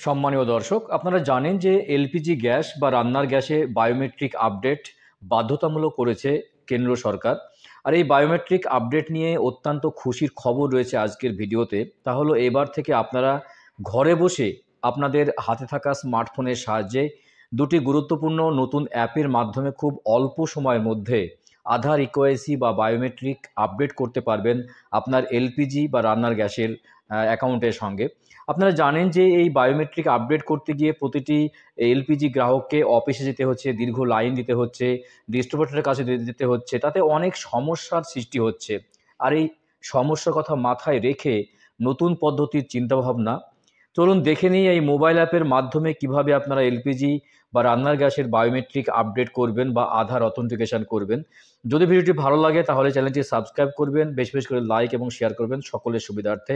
সম্মানীয় দর্শক, আপনারা জানেন যে এলপিজি গ্যাস বা রান্নার গ্যাসে বায়োমেট্রিক আপডেট বাধ্যতামূলক করেছে কেন্দ্র সরকার। আর এই বায়োমেট্রিক আপডেট নিয়ে অত্যন্ত খুশির খবর রয়েছে আজকের ভিডিওতে। তা হলো এবার থেকে আপনারা ঘরে বসে আপনাদের হাতে থাকা স্মার্টফোনের সাহায্যে দুটি গুরুত্বপূর্ণ নতুন অ্যাপের মাধ্যমে খুব অল্প সময়ের মধ্যে আধার ইকেওয়াইসি বা বায়োমেট্রিক আপডেট করতে পারবেন আপনার এলপিজি বা রান্নার গ্যাসের অ্যাকাউন্টের সঙ্গে। আপনারা জানেন যে এই বায়োমেট্রিক আপডেট করতে গিয়ে প্রতিটি এলপিজি গ্রাহককে অফিসে যেতে হচ্ছে, দীর্ঘ লাইন দিতে হচ্ছে, ডিস্ট্রিবিউটরের কাছে যেতে হচ্ছে, তাতে অনেক সমস্যার সৃষ্টি হচ্ছে। আর এই সমস্যার কথা মাথায় রেখে নতুন পদ্ধতির চিন্তাভাবনা। চলুন দেখে নিই এই মোবাইল অ্যাপের মাধ্যমে কিভাবে আপনারা এলপিজি বা রান্নার গ্যাসের বায়োমেট্রিক আপডেট করবেন বা আধার অথেন্টিকেশন করবেন। যদি ভিডিওটি ভালো লাগে তাহলে চ্যানেলটি সাবস্ক্রাইব করবেন, বেশি বেশি করে লাইক এবং শেয়ার করবেন সকলের সুবিধার্থে।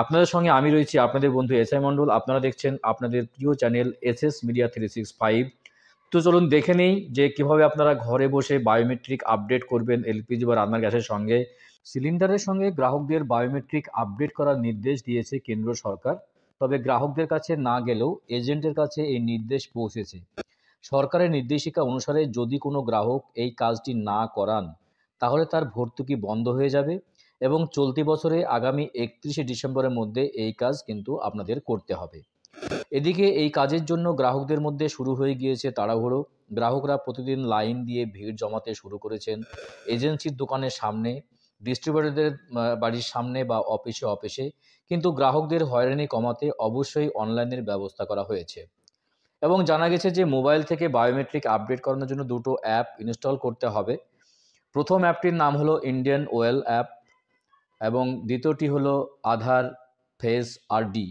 আপনাদের সঙ্গে আমি রয়েছি, আপনাদের বন্ধু এস আই মণ্ডল। আপনারা দেখছেন আপনাদের প্রিয় চ্যানেল এসএস মিডিয়া 365। তো চলুন দেখে নিই যে কিভাবে আপনারা ঘরে বসে বায়োমেট্রিক আপডেট করবেন এলপিজি বা রান্নার গ্যাসের সঙ্গে। সিলিন্ডারের সঙ্গে গ্রাহকদের বায়োমেট্রিক আপডেট করার নির্দেশ দিয়েছে কেন্দ্র সরকার। তবে গ্রাহকদের কাছে না গেলেও এজেন্টের কাছে এই নির্দেশ পৌঁছেছে। সরকারের নির্দেশিকা অনুসারে যদি কোনো গ্রাহক এই কাজটি না করান তাহলে তার ভর্তুকি বন্ধ হয়ে যাবে এবং চলতি বছরে আগামী 31শে ডিসেম্বরের মধ্যে এই কাজ কিন্তু আপনাদের করতে হবে। এদিকে এই কাজের জন্য গ্রাহকদের মধ্যে শুরু হয়ে গিয়েছে তাড়াহুড়ো। গ্রাহকরা প্রতিদিন লাইন দিয়ে ভিড় জমাতে শুরু করেছেন এজেন্সির দোকানের সামনে, ডিস্ট্রিবিউটরদের বাড়ির সামনে বা অফিসে। কিন্তু গ্রাহকদের হয়রানি কমাতে অবশ্যই অনলাইনের ব্যবস্থা করা হয়েছে। এবং জানা গেছে যে মোবাইল থেকে বায়োমেট্রিক আপডেট করানোর জন্য দুটো অ্যাপ ইনস্টল করতে হবে। প্রথম অ্যাপটির নাম হলো ইন্ডিয়ান ওয়েল অ্যাপ এবং দ্বিতীয়টি হলো আধার ফেস আরডি।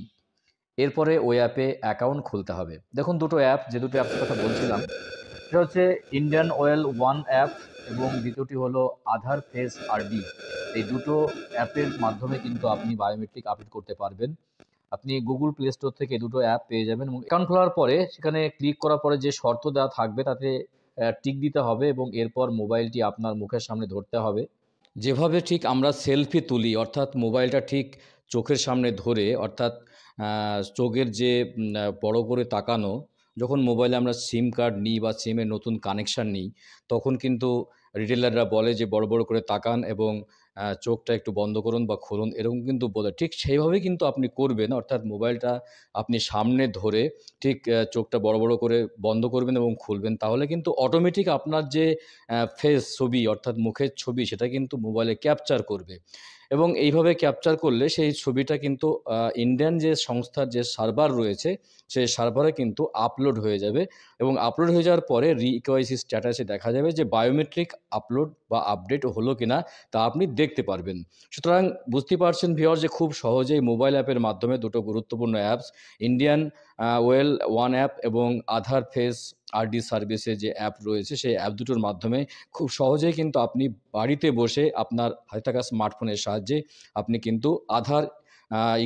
এরপরে ওই অ্যাপে অ্যাকাউন্ট খুলতে হবে। দেখুন দুটো অ্যাপ, যে দুটো অ্যাপের কথা বলছিলাম সেটা হচ্ছে ইন্ডিয়ান ওয়েল ওয়ান অ্যাপ এবং দ্বিতীয়টি হলো আধার ফেস আরডি। এই দুটো অ্যাপের মাধ্যমে কিন্তু আপনি বায়োমেট্রিক আপডেট করতে পারবেন। আপনি গুগল প্লে স্টোর থেকে দুটো অ্যাপ পেয়ে যাবেন এবং অ্যাকাউন্ট খোলার পরে সেখানে ক্লিক করার পরে যে শর্ত দেওয়া থাকবে তাতে টিক দিতে হবে এবং এরপর মোবাইলটি আপনার মুখের সামনে ধরতে হবে। যেভাবে ঠিক আমরা সেলফি তুলি, অর্থাৎ মোবাইলটা ঠিক চোখের সামনে ধরে, অর্থাৎ চোখের যে বড় করে তাকানো, যখন মোবাইলে আমরা সিম কার্ড নিই বা সিমের নতুন কানেকশান নিই তখন কিন্তু রিটেলাররা বলে যে বড় বড় করে তাকান এবং চোখটা একটু বন্ধ করুন বা খুলুন, এরকম কিন্তু বলে। ঠিক সেইভাবেই কিন্তু আপনি করবেন, অর্থাৎ মোবাইলটা আপনি সামনে ধরে ঠিক চোখটা বড় বড় করে বন্ধ করবেন এবং খুলবেন। তাহলে কিন্তু অটোমেটিক আপনার যে ফেস ছবি, অর্থাৎ মুখের ছবি, সেটা কিন্তু মোবাইলে ক্যাপচার করবে এবং এইভাবে ক্যাপচার করলে সেই ছবিটা কিন্তু ইন্ডিয়ান যে সংস্থার যে সার্ভার রয়েছে সেই সার্ভারে কিন্তু আপলোড হয়ে যাবে এবং আপলোড হয়ে যাওয়ার পরে রিকেওয়াইসি স্ট্যাটাসে দেখা যাবে যে বায়োমেট্রিক আপলোড বা আপডেট হলো কিনা তা আপনি দেখতে পারবেন। সুতরাং বুঝতে পারছেন ভিউয়ার যে খুব সহজেই মোবাইল অ্যাপের মাধ্যমে দুটো গুরুত্বপূর্ণ apps, Indian well one app এবং আধার ফেস আরডি সার্ভিসে যে অ্যাপ রয়েছে সেই অ্যাপ দুটোর মাধ্যমে খুব সহজেই কিন্তু আপনি বাড়িতে বসে আপনার হাতে থাকা স্মার্টফোনের সাহায্যে আপনি কিন্তু আধার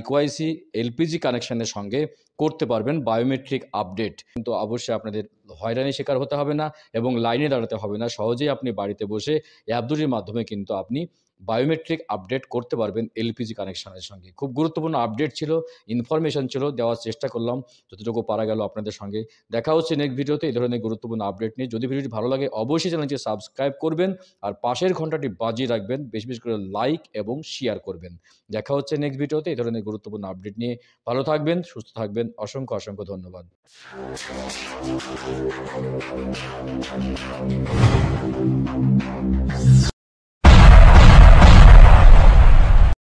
ইকেওয়াইসি এলপিজি কানেকশনের সঙ্গে করতে পারবেন বায়োমেট্রিক আপডেট। কিন্তু অবশ্যই আপনাদের হয়রানির শিকার হতে হবে না এবং লাইনে দাঁড়াতে হবে না। সহজেই আপনি বাড়িতে বসে অ্যাপ দুটির মাধ্যমে কিন্তু আপনি বায়োমেট্রিক আপডেট করতে পারবেন এলপিজি কানেকশনের সঙ্গে। খুব গুরুত্বপূর্ণ আপডেট ছিল, ইনফরমেশন ছিল, দেওয়ার চেষ্টা করলাম যতটুকু পারা গেল আপনাদের সঙ্গে। দেখা হচ্ছে নেক্সট ভিডিওতে এই ধরনের গুরুত্বপূর্ণ আপডেট নিয়ে। যদি ভিডিওটি ভালো লাগে অবশ্যই চ্যানেলটি সাবস্ক্রাইব করবেন আর পাশের ঘন্টাটি বাজিয়ে রাখবেন, বেশি বেশি করে লাইক এবং শেয়ার করবেন। দেখা হচ্ছে নেক্সট ভিডিওতে এই ধরনের গুরুত্বপূর্ণ আপডেট নিয়ে। ভালো থাকবেন, সুস্থ থাকবেন। অসংখ্য অসংখ্য ধন্যবাদ।